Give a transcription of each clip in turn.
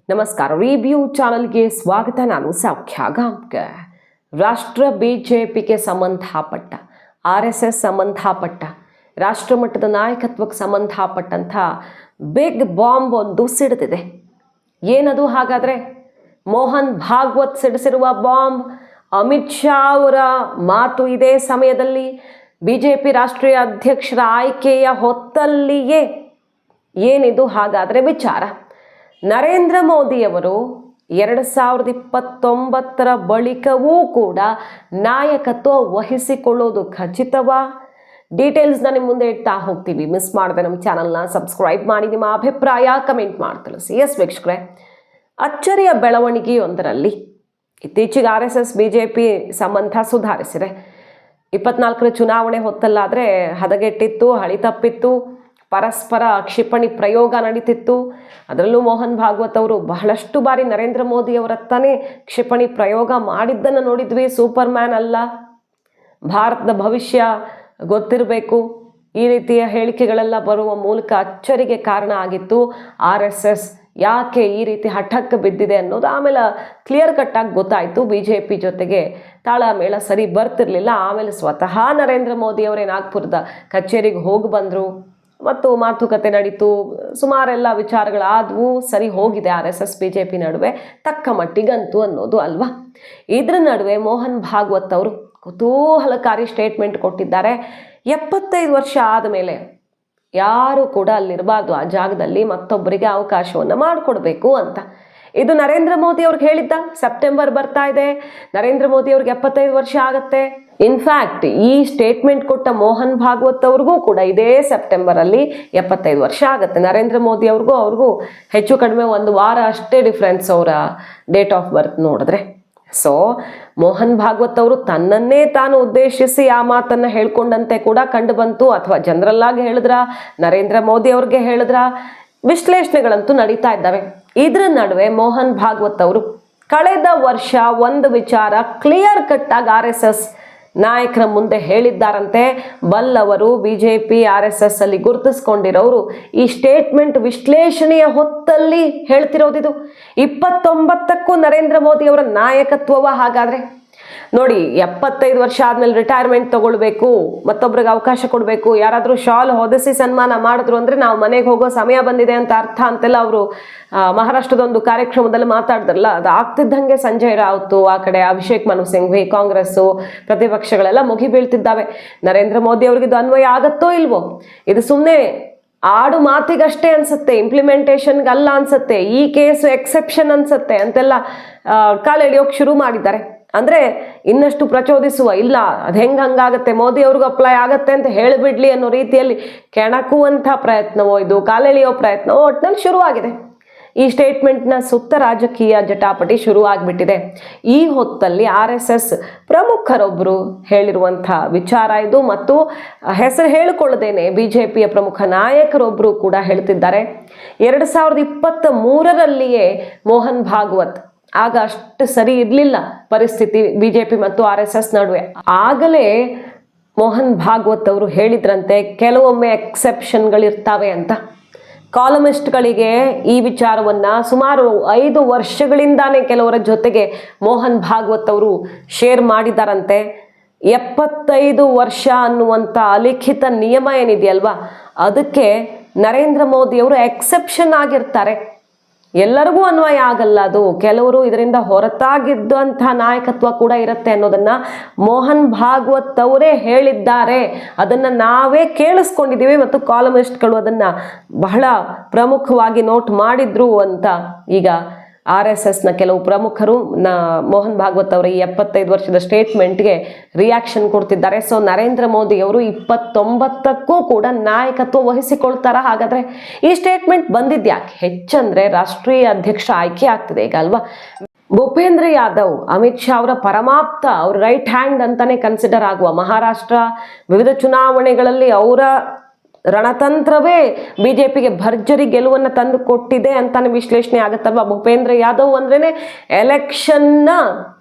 ನಮಸ್ಕಾರ. ರಿವ್ಯೂ ಚಾನಲ್ಗೆ ಸ್ವಾಗತ. ನಾನು ಸೌಖ್ಯ ಗಾಂವ್ಕರ್. ರಾಷ್ಟ್ರ ಬಿಜೆಪಿಗೆ ಸಂಬಂಧಪಟ್ಟ, RSS ಸಂಬಂಧಪಟ್ಟ, ರಾಷ್ಟ್ರಮಟ್ಟದ ನಾಯಕತ್ವಕ್ಕೆ ಸಂಬಂಧಪಟ್ಟಂಥ ಬಿಗ್ ಬಾಂಬ್ ಒಂದು ಸಿಡಿದಿದೆ. ಏನದು ಹಾಗಾದರೆ? ಮೋಹನ್ ಭಾಗವತ್ ಸಿಡಿಸಿರುವ ಬಾಂಬ್. ಅಮಿತ್ ಶಾ ಅವರ ಮಾತು ಇದೇ ಸಮಯದಲ್ಲಿ BJP ರಾಷ್ಟ್ರೀಯ ಅಧ್ಯಕ್ಷರ ಆಯ್ಕೆಯ ಹೊತ್ತಲ್ಲಿಯೇ. ಏನಿದು ಹಾಗಾದರೆ ವಿಚಾರ? ನರೇಂದ್ರ ಮೋದಿಯವರು 2029 ಬಳಿಕವೂ ಕೂಡ ನಾಯಕತ್ವ ವಹಿಸಿಕೊಳ್ಳೋದು ಖಚಿತವಾ? ಡೀಟೇಲ್ಸ್ನ ನಿಮ್ಮ ಮುಂದೆ ಇಡ್ತಾ ಹೋಗ್ತೀವಿ. ಮಿಸ್ ಮಾಡದೆ ನಮ್ಮ ಚಾನಲ್ನ ಸಬ್ಸ್ಕ್ರೈಬ್ ಮಾಡಿ, ನಿಮ್ಮ ಅಭಿಪ್ರಾಯ ಕಮೆಂಟ್ ಮಾಡಿ ತಿಳಿಸಿ. ಎಸ್ ವೀಕ್ಷಕರೇ, ಅಚ್ಚರಿಯ ಬೆಳವಣಿಗೆಯೊಂದರಲ್ಲಿ ಇತ್ತೀಚೆಗೆ RSS BJP ಸಂಬಂಧ ಸುಧಾರಿಸಿದೆ. 24ರ ಚುನಾವಣೆ ಹೊತ್ತಲ್ಲಾದರೆ ಹದಗೆಟ್ಟಿತ್ತು, ಹಳಿ ತಪ್ಪಿತ್ತು, ಪರಸ್ಪರ ಕ್ಷಿಪಣಿ ಪ್ರಯೋಗ ನಡೀತಿತ್ತು. ಅದರಲ್ಲೂ ಮೋಹನ್ ಭಾಗವತ್ ಅವರು ಬಹಳಷ್ಟು ಬಾರಿ ನರೇಂದ್ರ ಮೋದಿ ಅವರತ್ತನೇ ಕ್ಷಿಪಣಿ ಪ್ರಯೋಗ ಮಾಡಿದ್ದನ್ನು ನೋಡಿದ್ವಿ. ಸೂಪರ್ ಮ್ಯಾನ್ ಅಲ್ಲ, ಭಾರತದ ಭವಿಷ್ಯ ಗೊತ್ತಿರಬೇಕು, ಈ ರೀತಿಯ ಹೇಳಿಕೆಗಳೆಲ್ಲ ಬರುವ ಮೂಲಕ ಅಚ್ಚರಿಗೆ ಕಾರಣ ಆಗಿತ್ತು. RSS ಯಾಕೆ ಈ ರೀತಿ ಹಠಕ್ಕೆ ಬಿದ್ದಿದೆ ಅನ್ನೋದು ಆಮೇಲೆ ಕ್ಲಿಯರ್ ಕಟ್ಟಾಗಿ ಗೊತ್ತಾಯಿತು. BJP ಜೊತೆಗೆ ತಾಳಮೇಳ ಸರಿ ಬರ್ತಿರ್ಲಿಲ್ಲ. ಆಮೇಲೆ ಸ್ವತಃ ನರೇಂದ್ರ ಮೋದಿ ಅವರೇ ನಾಗ್ಪುರದ ಕಚೇರಿಗೆ ಹೋಗಿ ಬಂದರು ಮತ್ತು ಮಾತುಕತೆ ನಡೀತು. ಸುಮಾರೆಲ್ಲ ವಿಚಾರಗಳಾದವು, ಸರಿ ಹೋಗಿದೆ RSS BJP ನಡುವೆ ತಕ್ಕ ಮಟ್ಟಿಗಂತೂ ಅನ್ನೋದು ಅಲ್ವಾ. ಇದ್ರ ನಡುವೆ ಮೋಹನ್ ಭಾಗವತ್ ಅವರು ಕುತೂಹಲಕಾರಿ ಸ್ಟೇಟ್ಮೆಂಟ್ ಕೊಟ್ಟಿದ್ದಾರೆ. 75 ವರ್ಷ ಆದಮೇಲೆ ಯಾರು ಕೂಡ ಅಲ್ಲಿರಬಾರ್ದು, ಆ ಜಾಗದಲ್ಲಿ ಮತ್ತೊಬ್ಬರಿಗೆ ಅವಕಾಶವನ್ನು ಮಾಡಿಕೊಡ್ಬೇಕು ಅಂತ. ಇದು ನರೇಂದ್ರ ಮೋದಿ ಅವ್ರಿಗೆ ಹೇಳಿದ್ದ. ಸೆಪ್ಟೆಂಬರ್ ಬರ್ತಾ ಇದೆ, ನರೇಂದ್ರ ಮೋದಿ ಅವ್ರಿಗೆ 75 ವರ್ಷ ಆಗುತ್ತೆ. ಇನ್ಫ್ಯಾಕ್ಟ್ ಈ ಸ್ಟೇಟ್ಮೆಂಟ್ ಕೊಟ್ಟ ಮೋಹನ್ ಭಾಗವತ್ ಅವ್ರಿಗೂ ಕೂಡ ಇದೇ ಸೆಪ್ಟೆಂಬರಲ್ಲಿ 75 ವರ್ಷ ಆಗುತ್ತೆ. ನರೇಂದ್ರ ಮೋದಿ ಅವ್ರಿಗೂ ಹೆಚ್ಚು ಕಡಿಮೆ 1 ವಾರ ಅಷ್ಟೇ ಡಿಫ್ರೆನ್ಸ್ ಅವರ ಡೇಟ್ ಆಫ್ ಬರ್ತ್ ನೋಡಿದ್ರೆ. ಸೊ ಮೋಹನ್ ಭಾಗವತ್ ಅವರು ತನ್ನನ್ನೇ ತಾನು ಉದ್ದೇಶಿಸಿ ಆ ಮಾತನ್ನು ಹೇಳ್ಕೊಂಡಂತೆ ಕೂಡ ಕಂಡು ಬಂತು. ಅಥವಾ ಜನರಲ್ ಆಗಿ ಹೇಳಿದ್ರ, ನರೇಂದ್ರ ಮೋದಿ ಅವ್ರಿಗೆ ಹೇಳಿದ್ರ, ವಿಶ್ಲೇಷಣೆಗಳಂತೂ ನಡೀತಾ ಇದ್ದಾವೆ. ಇದ್ರ ನಡುವೆ ಮೋಹನ್ ಭಾಗವತ್ ಅವರು ಕಳೆದ ವರ್ಷ ಒಂದು ವಿಚಾರ ಕ್ಲಿಯರ್ ಕಟ್ ಆಗಿ RSS ನಾಯಕರ ಮುಂದೆ ಹೇಳಿದ್ದಾರಂತೆ. ಬಲ್ಲವರು BJP RSS ಅಲ್ಲಿ ಗುರುತಿಸ್ಕೊಂಡಿರೋರು ಈ ಸ್ಟೇಟ್ಮೆಂಟ್ ವಿಶ್ಲೇಷಣೆಯ ಹೊತ್ತಲ್ಲಿ ಹೇಳ್ತಿರೋದಿದು. 29ಕ್ಕೂ ನರೇಂದ್ರ ಮೋದಿ ಅವರ ನಾಯಕತ್ವವ ಹಾಗಾದ್ರೆ? ನೋಡಿ, 75 ವರ್ಷ ಆದ್ಮೇಲೆ ರಿಟೈರ್ಮೆಂಟ್ ತಗೊಳ್ಬೇಕು, ಮತ್ತೊಬ್ರಿಗೆ ಅವಕಾಶ ಕೊಡಬೇಕು, ಯಾರಾದರೂ ಶಾಲ್ ಹೊದಿಸಿ ಸನ್ಮಾನ ಮಾಡಿದ್ರು ಅಂದ್ರೆ ನಾವು ಮನೆಗೆ ಹೋಗೋ ಸಮಯ ಬಂದಿದೆ ಅಂತ ಅರ್ಥ ಅಂತೆಲ್ಲ ಅವರು ಮಹಾರಾಷ್ಟ್ರದೊಂದು ಕಾರ್ಯಕ್ರಮದಲ್ಲಿ ಮಾತಾಡಿದ್ರಲ್ಲ. ಅದು ಆಗ್ತಿದ್ದಂಗೆ ಸಂಜಯ್ ರಾವತ್, ಆ ಕಡೆ ಅಭಿಷೇಕ್ ಮನು ಸಿಂಘ್ವಿ, ಕಾಂಗ್ರೆಸ್ಸು, ಪ್ರತಿಪಕ್ಷಗಳೆಲ್ಲ ಮುಗಿ ಬೀಳ್ತಿದ್ದಾವೆ. ನರೇಂದ್ರ ಮೋದಿ ಅವ್ರಿಗೆ ಇದು ಅನ್ವಯ ಆಗತ್ತೋ ಇಲ್ವೋ? ಇದು ಸುಮ್ಮನೆ ಆಡು ಮಾತಿಗಷ್ಟೇ ಅನ್ಸುತ್ತೆ, ಇಂಪ್ಲಿಮೆಂಟೇಷನ್ಗೆ ಅಲ್ಲ ಅನ್ಸುತ್ತೆ. ಈ ಕೇಸು ಎಕ್ಸೆಪ್ಷನ್ ಅನ್ಸುತ್ತೆ ಅಂತೆಲ್ಲ ಕಾಲೆಳೆಯೋಕೆ ಶುರು ಮಾಡಿದ್ದಾರೆ. ಅಂದರೆ ಇನ್ನಷ್ಟು ಪ್ರಚೋದಿಸುವ, ಇಲ್ಲ ಅದು ಹಂಗಾಗತ್ತೆ, ಮೋದಿ ಅವ್ರಿಗೂ ಅಪ್ಲೈ ಆಗತ್ತೆ ಅಂತ ಹೇಳಿಬಿಡ್ಲಿ ಅನ್ನೋ ರೀತಿಯಲ್ಲಿ ಕೆಣಕುವಂಥ ಪ್ರಯತ್ನವೋ, ಇದು ಕಾಲೆಳೆಯೋ ಪ್ರಯತ್ನವೋ ಒಟ್ಟಿನಲ್ಲಿ ಶುರುವಾಗಿದೆ. ಈ ಸ್ಟೇಟ್ಮೆಂಟ್ನ ಸುತ್ತ ರಾಜಕೀಯ ಜಟಾಪಟಿ ಶುರುವಾಗ್ಬಿಟ್ಟಿದೆ. ಈ ಹೊತ್ತಲ್ಲಿ RSS ಪ್ರಮುಖರೊಬ್ಬರು ಹೇಳಿರುವಂಥ ವಿಚಾರ ಇದು. ಮತ್ತು ಹೆಸರು ಹೇಳಿಕೊಳ್ಳದೇನೆ BJPಯ ಪ್ರಮುಖ ನಾಯಕರೊಬ್ಬರು ಕೂಡ ಹೇಳ್ತಿದ್ದಾರೆ. 2023ರಲ್ಲಿಯೇ ಮೋಹನ್ ಭಾಗವತ್, ಆಗ ಅಷ್ಟು ಸರಿ ಇರಲಿಲ್ಲ ಪರಿಸ್ಥಿತಿ BJP ಮತ್ತು RSS ನಡುವೆ. ಆಗಲೇ ಮೋಹನ್ ಭಾಗವತ್ ಅವರು ಹೇಳಿದ್ರಂತೆ, ಕೆಲವೊಮ್ಮೆ ಎಕ್ಸೆಪ್ಷನ್ಗಳಿರ್ತಾವೆ ಅಂತ. ಕಾಲಮಿಸ್ಟ್ಗಳಿಗೆ ಈ ವಿಚಾರವನ್ನು ಸುಮಾರು 5 ವರ್ಷಗಳಿಂದಾನೇ ಕೆಲವರ ಜೊತೆಗೆ ಮೋಹನ್ ಭಾಗವತ್ ಅವರು ಶೇರ್ ಮಾಡಿದಾರಂತೆ. 75 ವರ್ಷ ಅನ್ನುವಂಥ ಅಲಿಖಿತ ನಿಯಮ ಏನಿದೆಯಲ್ವಾ, ಅದಕ್ಕೆ ನರೇಂದ್ರ ಮೋದಿ ಅವರು ಎಕ್ಸೆಪ್ಷನ್ ಆಗಿರ್ತಾರೆ. ಎಲ್ಲರಿಗೂ ಅನ್ವಯ ಆಗಲ್ಲ ಅದು. ಕೆಲವರು ಇದರಿಂದ ಹೊರತಾಗಿದ್ದಂಥ ನಾಯಕತ್ವ ಕೂಡ ಇರುತ್ತೆ ಅನ್ನೋದನ್ನ ಮೋಹನ್ ಭಾಗವತ್ ಅವರೇ ಹೇಳಿದ್ದಾರೆ. ಅದನ್ನು ನಾವೇ ಕೇಳಿಸ್ಕೊಂಡಿದ್ದೀವಿ ಮತ್ತು ಕಾಲಮಿಸ್ಟ್ಗಳು ಅದನ್ನು ಬಹಳ ಪ್ರಮುಖವಾಗಿ ನೋಟ್ ಮಾಡಿದ್ರು ಅಂತ ಈಗ RSSನ ಕೆಲವು ಪ್ರಮುಖರು ಮೋಹನ್ ಭಾಗವತ್ ಅವರ ಈ 75 ವರ್ಷದ ಸ್ಟೇಟ್ಮೆಂಟ್ಗೆ ರಿಯಾಕ್ಷನ್ ಕೊಡ್ತಿದ್ದಾರೆ. ಸೊ ನರೇಂದ್ರ ಮೋದಿ ಅವರು 29ಕ್ಕೂ ಕೂಡ ನಾಯಕತ್ವ ವಹಿಸಿಕೊಳ್ತಾರ ಹಾಗಾದ್ರೆ? ಈ ಸ್ಟೇಟ್ಮೆಂಟ್ ಬಂದಿದ್ಯಾಕೆ? ಹೆಚ್ಚಂದ್ರೆ ರಾಷ್ಟ್ರೀಯ ಅಧ್ಯಕ್ಷ ಆಯ್ಕೆ ಆಗ್ತಿದೆ ಈಗ ಅಲ್ವಾ. ಭೂಪೇಂದ್ರ ಯಾದವ್, ಅಮಿತ್ ಶಾ ಅವರ ಪರಮಾಪ್ತ, ಅವ್ರ ರೈಟ್ ಹ್ಯಾಂಡ್ ಅಂತಾನೆ ಕನ್ಸಿಡರ್ ಆಗುವ, ಮಹಾರಾಷ್ಟ್ರ ವಿವಿಧ ಚುನಾವಣೆಗಳಲ್ಲಿ ಅವರ ರಣತಂತ್ರವೇ BJPಗೆ ಭರ್ಜರಿ ಗೆಲುವನ್ನು ತಂದು ಕೊಟ್ಟಿದೆ ಅಂತಾನೆ ವಿಶ್ಲೇಷಣೆ ಆಗುತ್ತಲ್ವ. ಭೂಪೇಂದ್ರ ಯಾದವ್ ಅಂದ್ರೇನೆ ಎಲೆಕ್ಷನ್ನ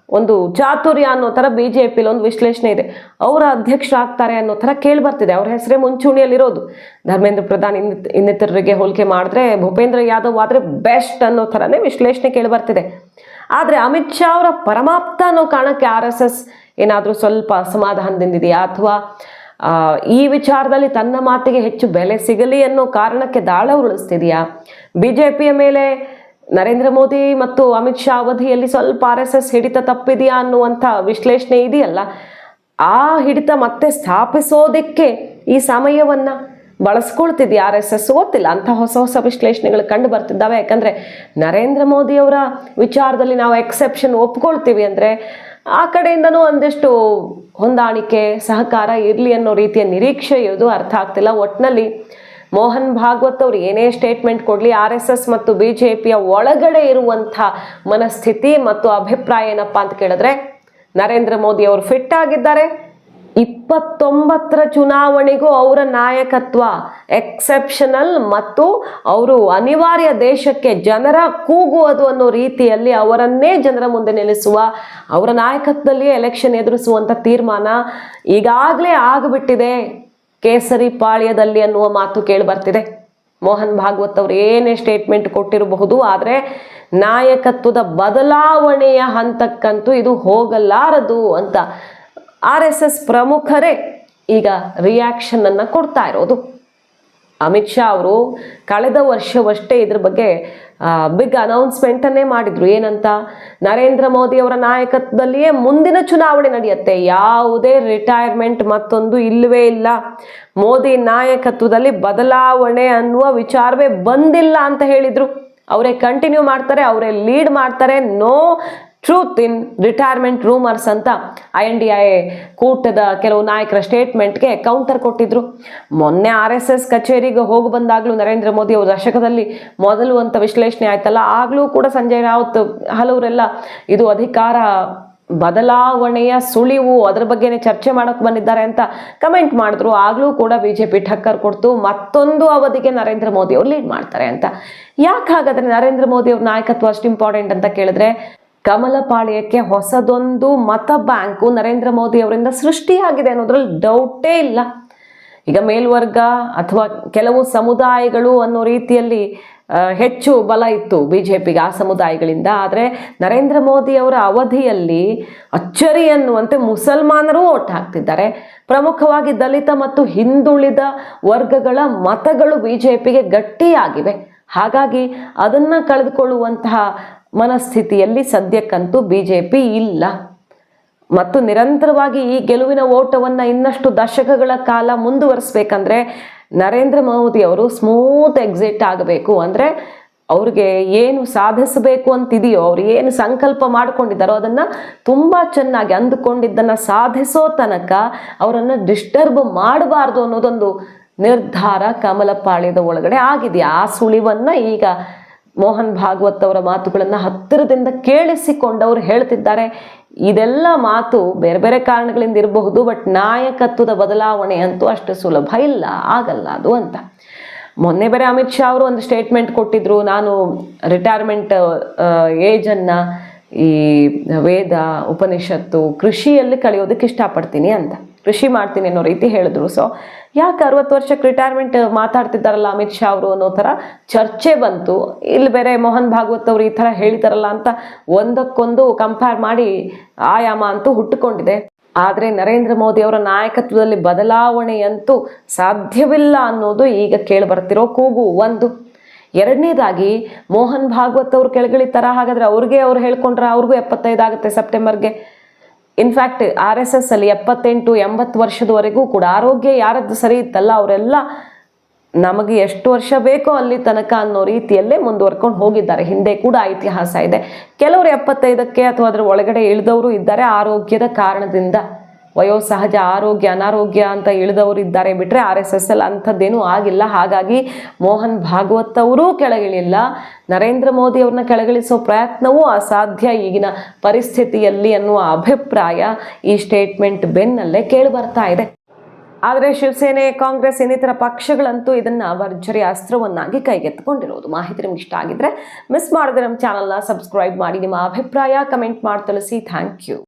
ಒಂದು ಚಾತುರ್ಯ ಅನ್ನೋ ಥರ BJPಲಿ ಒಂದು ವಿಶ್ಲೇಷಣೆ ಇದೆ. ಅವರ ಅಧ್ಯಕ್ಷರಾಗ್ತಾರೆ ಅನ್ನೋ ಥರ ಕೇಳಿಬರ್ತಿದೆ. ಅವ್ರ ಹೆಸರೇ ಮುಂಚೂಣಿಯಲ್ಲಿರೋದು. ಧರ್ಮೇಂದ್ರ ಪ್ರಧಾನ್ ಇನ್ನಿತರರಿಗೆ ಹೋಲಿಕೆ ಮಾಡಿದ್ರೆ ಭೂಪೇಂದ್ರ ಯಾದವ್ ಆದರೆ ಬೆಸ್ಟ್ ಅನ್ನೋ ಥರನೇ ವಿಶ್ಲೇಷಣೆ ಕೇಳಿಬರ್ತಿದೆ. ಆದರೆ ಅಮಿತ್ ಶಾ ಅವರ ಪರಮಾಪ್ತ ಅನ್ನೋ ಕಾರಣಕ್ಕೆ RSS ಏನಾದರೂ ಸ್ವಲ್ಪ ಅಸಮಾಧಾನದಿಂದಿದೆಯಾ, ಅಥವಾ ಈ ವಿಚಾರದಲ್ಲಿ ತನ್ನ ಮಾತಿಗೆ ಹೆಚ್ಚು ಬೆಲೆ ಸಿಗಲಿ ಅನ್ನೋ ಕಾರಣಕ್ಕೆ ದಾಳ ಉರುಳಿಸ್ತಿದೆಯಾ, BJPಯ ಮೇಲೆ ನರೇಂದ್ರ ಮೋದಿ ಮತ್ತು ಅಮಿತ್ ಶಾ ಅವಧಿಯಲ್ಲಿ ಸ್ವಲ್ಪ RSS ಹಿಡಿತ ತಪ್ಪಿದೆಯಾ ಅನ್ನುವಂಥ ವಿಶ್ಲೇಷಣೆ ಇದೆಯಲ್ಲ, ಆ ಹಿಡಿತ ಮತ್ತೆ ಸ್ಥಾಪಿಸೋದಕ್ಕೆ ಈ ಸಮಯವನ್ನು ಬಳಸ್ಕೊಳ್ತಿದ್ಯಾ RSS ಗೊತ್ತಿಲ್ಲ. ಅಂಥ ಹೊಸ ಹೊಸ ವಿಶ್ಲೇಷಣೆಗಳು ಕಂಡು ಬರ್ತಿದ್ದಾವೆ. ಯಾಕಂದರೆ ನರೇಂದ್ರ ಮೋದಿಯವರ ವಿಚಾರದಲ್ಲಿ ನಾವು ಎಕ್ಸೆಪ್ಷನ್ ಒಪ್ಕೊಳ್ತೀವಿ ಅಂದರೆ ಆ ಕಡೆಯಿಂದನೂ ಒಂದಿಷ್ಟು ಹೊಂದಾಣಿಕೆ ಸಹಕಾರ ಇರಲಿ ಅನ್ನೋ ರೀತಿಯ ನಿರೀಕ್ಷೆ ಇರೋದು ಅರ್ಥ ಆಗ್ತಿಲ್ಲ. ಒಟ್ಟಿನಲ್ಲಿ ಮೋಹನ್ ಭಾಗವತ್ ಅವರು ಏನೇ ಸ್ಟೇಟ್ಮೆಂಟ್ ಕೊಡಲಿ, RSS ಮತ್ತು BJPಯ ಒಳಗಡೆ ಇರುವಂಥ ಮನಸ್ಥಿತಿ ಮತ್ತು ಅಭಿಪ್ರಾಯ ಏನಪ್ಪ ಅಂತ ಕೇಳಿದ್ರೆ, ನರೇಂದ್ರ ಮೋದಿ ಅವರು ಫಿಟ್ ಆಗಿದ್ದಾರೆ. 29ರ ಚುನಾವಣೆಗೂ ಅವರ ನಾಯಕತ್ವ ಎಕ್ಸೆಪ್ಷನಲ್ ಮತ್ತು ಅವರು ಅನಿವಾರ್ಯ, ದೇಶಕ್ಕೆ ಜನರ ಕೂಗುವುದು ಅನ್ನೋ ರೀತಿಯಲ್ಲಿ ಅವರನ್ನೇ ಜನರ ಮುಂದೆ ನಿಲ್ಲಿಸುವ, ಅವರ ನಾಯಕತ್ವದಲ್ಲಿಯೇ ಎಲೆಕ್ಷನ್ ಎದುರಿಸುವಂಥ ತೀರ್ಮಾನ ಈಗಾಗಲೇ ಆಗಿಬಿಟ್ಟಿದೆ ಕೇಸರಿ ಪಾಳ್ಯದಲ್ಲಿ ಅನ್ನುವ ಮಾತು ಕೇಳಿ ಬರ್ತಿದೆ. ಮೋಹನ್ ಭಾಗವತ್ ಅವರು ಏನೇ ಸ್ಟೇಟ್ಮೆಂಟ್ ಕೊಟ್ಟಿರಬಹುದು, ಆದರೆ ನಾಯಕತ್ವದ ಬದಲಾವಣೆಯ ಹಂತಕ್ಕಂತೂ ಇದು ಹೋಗಲಾರದು ಅಂತ RSS ಪ್ರಮುಖರೇ ಈಗ ರಿಯಾಕ್ಷನ್ ಅನ್ನು ಕೊಡ್ತಾ ಇರೋದು. ಅಮಿತ್ ಶಾ ಅವರು ಕಳೆದ ವರ್ಷವಷ್ಟೇ ಇದ್ರ ಬಗ್ಗೆ ಬಿಗ್ ಅನೌನ್ಸ್ಮೆಂಟನ್ನೇ ಮಾಡಿದ್ರು. ಏನಂತ, ನರೇಂದ್ರ ಮೋದಿ ಅವರ ನಾಯಕತ್ವದಲ್ಲಿಯೇ ಮುಂದಿನ ಚುನಾವಣೆ ನಡೆಯುತ್ತೆ, ಯಾವುದೇ ರಿಟೈರ್ಮೆಂಟ್ ಮತ್ತೊಂದು ಇಲ್ಲವೇ ಇಲ್ಲ, ಮೋದಿ ನಾಯಕತ್ವದಲ್ಲಿ ಬದಲಾವಣೆ ಅನ್ನುವ ವಿಚಾರವೇ ಬಂದಿಲ್ಲ ಅಂತ ಹೇಳಿದ್ರು. ಅವರೇ ಕಂಟಿನ್ಯೂ ಮಾಡ್ತಾರೆ, ಅವರೇ ಲೀಡ್ ಮಾಡ್ತಾರೆ, no truth in retirement rumours ಅಂತ INDIA ಕೂಟದ ಕೆಲವು ನಾಯಕರ ಸ್ಟೇಟ್ಮೆಂಟ್ಗೆ ಕೌಂಟರ್ ಕೊಟ್ಟಿದ್ರು. ಮೊನ್ನೆ RSS ಕಚೇರಿಗೆ ಹೋಗಿ ಬಂದಾಗಲೂ ನರೇಂದ್ರ ಮೋದಿ ಅವರು ದಶಕದಲ್ಲಿ ಮೊದಲು ಅಂತ ವಿಶ್ಲೇಷಣೆ ಆಯ್ತಲ್ಲ, ಆಗಲೂ ಕೂಡ ಸಂಜಯ್ ರಾವತ್ ಹಲವರೆಲ್ಲ ಇದು ಅಧಿಕಾರ ಬದಲಾವಣೆಯ ಸುಳಿವು, ಅದರ ಬಗ್ಗೆನೇ ಚರ್ಚೆ ಮಾಡೋಕೆ ಬಂದಿದ್ದಾರೆ ಅಂತ ಕಮೆಂಟ್ ಮಾಡಿದ್ರು. ಆಗಲೂ ಕೂಡ BJP ಠಕ್ಕರ್ ಕೊಡ್ತು, ಮತ್ತೊಂದು ಅವಧಿಗೆ ನರೇಂದ್ರ ಮೋದಿ ಅವರು ಲೀಡ್ ಮಾಡ್ತಾರೆ ಅಂತ. ಯಾಕೆ ಹಾಗಾದ್ರೆ ನರೇಂದ್ರ ಮೋದಿ ಅವ್ರ ನಾಯಕತ್ವ ಅಷ್ಟು ಇಂಪಾರ್ಟೆಂಟ್ ಅಂತ ಕೇಳಿದ್ರೆ, ಕಮಲಪಾಳ್ಯಕ್ಕೆ ಹೊಸದೊಂದು ಮತ ಬ್ಯಾಂಕು ನರೇಂದ್ರ ಮೋದಿ ಅವರಿಂದ ಸೃಷ್ಟಿಯಾಗಿದೆ ಅನ್ನೋದ್ರಲ್ಲಿ ಡೌಟೇ ಇಲ್ಲ. ಈಗ ಮೇಲ್ವರ್ಗ ಅಥವಾ ಕೆಲವು ಸಮುದಾಯಗಳು ಅನ್ನೋ ರೀತಿಯಲ್ಲಿ ಹೆಚ್ಚು ಬಲ ಇತ್ತು BJPಗೆ ಆ ಸಮುದಾಯಗಳಿಂದ. ಆದರೆ ನರೇಂದ್ರ ಮೋದಿ ಅವರ ಅವಧಿಯಲ್ಲಿ ಅಚ್ಚರಿ ಅನ್ನುವಂತೆ ಮುಸಲ್ಮಾನರು ಓಟ್ ಹಾಕ್ತಿದ್ದಾರೆ. ಪ್ರಮುಖವಾಗಿ ದಲಿತ ಮತ್ತು ಹಿಂದುಳಿದ ವರ್ಗಗಳ ಮತಗಳು BJPಗೆ ಗಟ್ಟಿಯಾಗಿವೆ. ಹಾಗಾಗಿ ಅದನ್ನು ಕಳೆದುಕೊಳ್ಳುವಂತಹ ಮನಸ್ಥಿತಿಯಲ್ಲಿ ಸದ್ಯಕ್ಕಂತೂ BJP ಇಲ್ಲ. ಮತ್ತು ನಿರಂತರವಾಗಿ ಈ ಗೆಲುವಿನ ಓಟವನ್ನು ಇನ್ನಷ್ಟು ದಶಕಗಳ ಕಾಲ ಮುಂದುವರಿಸಬೇಕಂದ್ರೆ ನರೇಂದ್ರ ಮೋದಿ ಅವರು ಸ್ಮೂತ್ ಎಕ್ಸಿಟ್ ಆಗಬೇಕು. ಅಂದರೆ ಅವ್ರಿಗೆ ಏನು ಸಾಧಿಸಬೇಕು ಅಂತಿದೆಯೋ, ಅವ್ರು ಏನು ಸಂಕಲ್ಪ ಮಾಡ್ಕೊಂಡಿದ್ದಾರೋ ಅದನ್ನು ತುಂಬ ಚೆನ್ನಾಗಿ ಅಂದುಕೊಂಡಿದ್ದನ್ನು ಸಾಧಿಸೋ ತನಕ ಅವರನ್ನು ಡಿಸ್ಟರ್ಬ್ ಮಾಡಬಾರ್ದು ಅನ್ನೋದೊಂದು ನಿರ್ಧಾರ ಕಮಲಪಾಳ್ಯದ ಒಳಗಡೆ ಆಗಿದೆ. ಆ ಸುಳಿವನ್ನು ಈಗ ಮೋಹನ್ ಭಾಗವತ್ ಅವರ ಮಾತುಗಳನ್ನು ಹತ್ತಿರದಿಂದ ಕೇಳಿಸಿಕೊಂಡವರು ಹೇಳ್ತಿದ್ದಾರೆ. ಇದೆಲ್ಲ ಮಾತು ಬೇರೆ ಬೇರೆ ಕಾರಣಗಳಿಂದ ಇರಬಹುದು, ಬಟ್ ನಾಯಕತ್ವದ ಬದಲಾವಣೆ ಅಂತೂ ಅಷ್ಟು ಸುಲಭ ಇಲ್ಲ, ಆಗಲ್ಲ ಅದು ಅಂತ. ಮೊನ್ನೆ ಬೇರೆ ಅಮಿತ್ ಶಾ ಅವರು ಒಂದು ಸ್ಟೇಟ್ಮೆಂಟ್ ಕೊಟ್ಟಿದ್ರು, ನಾನು ರಿಟೈರ್ಮೆಂಟ್ ಏಜನ್ನು ಈ ವೇದ ಉಪನಿಷತ್ತು ಕೃಷಿಯಲ್ಲಿ ಕಳೆಯೋದಕ್ಕೆ ಇಷ್ಟಪಡ್ತೀನಿ ಅಂತ, ಕೃಷಿ ಮಾಡ್ತೀನಿ ಅನ್ನೋ ರೀತಿ ಹೇಳಿದ್ರು. ಸೊ ಯಾಕೆ 60 ವರ್ಷಕ್ಕೆ ರಿಟೈರ್ಮೆಂಟ್ ಮಾತಾಡ್ತಿದ್ದಾರಲ್ಲ ಅಮಿತ್ ಶಾ ಅವರು ಅನ್ನೋ ಥರ ಚರ್ಚೆ ಬಂತು. ಇಲ್ಲಿ ಬೇರೆ ಮೋಹನ್ ಭಾಗವತ್ ಅವರು ಈ ಥರ ಹೇಳಿದಾರಲ್ಲ ಅಂತ ಒಂದಕ್ಕೊಂದು ಕಂಪೇರ್ ಮಾಡಿ ಆಯಾಮ ಅಂತೂ ಹುಟ್ಟುಕೊಂಡಿದೆ. ಆದರೆ ನರೇಂದ್ರ ಮೋದಿ ಅವರ ನಾಯಕತ್ವದಲ್ಲಿ ಬದಲಾವಣೆಯಂತೂ ಸಾಧ್ಯವಿಲ್ಲ ಅನ್ನೋದು ಈಗ ಕೇಳಿಬರ್ತಿರೋ ಕೂಗು ಒಂದು. ಎರಡನೇದಾಗಿ ಮೋಹನ್ ಭಾಗವತ್ ಅವರು ಕೆಳಗಿಳಿತಾರ, ಹಾಗಾದರೆ ಅವ್ರು ಹೇಳ್ಕೊಂಡ್ರೆ ಅವ್ರಿಗೂ 75 ಆಗುತ್ತೆ ಸೆಪ್ಟೆಂಬರ್ಗೆ. ಇನ್ಫ್ಯಾಕ್ಟ್ RSS ಅಲ್ಲಿ 78-80 ವರ್ಷದವರೆಗೂ ಕೂಡ ಆರೋಗ್ಯ ಯಾರದ್ದು ಸರಿ ಇತ್ತಲ್ಲ ಅವರೆಲ್ಲ ನಮಗೆ ಎಷ್ಟು ವರ್ಷ ಬೇಕೋ ಅಲ್ಲಿ ತನಕ ಅನ್ನೋ ರೀತಿಯಲ್ಲೇ ಮುಂದುವರ್ಕೊಂಡು ಹೋಗಿದ್ದಾರೆ. ಹಿಂದೆ ಕೂಡ ಇತಿಹಾಸ ಇದೆ. ಕೆಲವರು 75ಕ್ಕೆ ಅಥವಾ ಅದರ ಒಳಗಡೆ ಇಳಿದವರು ಇದ್ದಾರೆ ಆರೋಗ್ಯದ ಕಾರಣದಿಂದ. ವಯೋಸಹಜ ಆರೋಗ್ಯ ಅನಾರೋಗ್ಯ ಅಂತ ಇಳಿದವರು ಇದ್ದಾರೆ ಬಿಟ್ಟರೆ RSS ಅಲ್ಲಿ ಅಂಥದ್ದೇನೂ ಆಗಿಲ್ಲ. ಹಾಗಾಗಿ ಮೋಹನ್ ಭಾಗವತ್ ಅವರೂ ಕೆಳಗಿಳಿಲ್ಲ, ನರೇಂದ್ರ ಮೋದಿ ಅವ್ರನ್ನ ಕೆಳಗಿಳಿಸೋ ಪ್ರಯತ್ನವೂ ಅಸಾಧ್ಯ ಈಗಿನ ಪರಿಸ್ಥಿತಿಯಲ್ಲಿ ಅನ್ನುವ ಅಭಿಪ್ರಾಯ ಈ ಸ್ಟೇಟ್ಮೆಂಟ್ ಬೆನ್ನಲ್ಲೇ ಕೇಳಿ ಬರ್ತಾ ಇದೆ. ಆದರೆ ಶಿವಸೇನೆ, ಕಾಂಗ್ರೆಸ್ ಇನ್ನಿತರ ಪಕ್ಷಗಳಂತೂ ಇದನ್ನ ಭರ್ಜರಿ ಅಸ್ತ್ರವನ್ನಾಗಿ ಕೈಗೆತ್ತಿಕೊಂಡಿರೋದು. ಮಾಹಿತಿ ನಿಮ್ಗೆ ಇಷ್ಟ ಆಗಿದ್ರೆ ಮಿಸ್ ಮಾಡದೆ ನಮ್ಮ ಚಾನಲ್ನ ಸಬ್ಸ್ಕ್ರೈಬ್ ಮಾಡಿ. ನಿಮ್ಮ ಅಭಿಪ್ರಾಯ ಕಮೆಂಟ್ ಮಾಡಿ ತಿಳಿಸಿ. Thank you.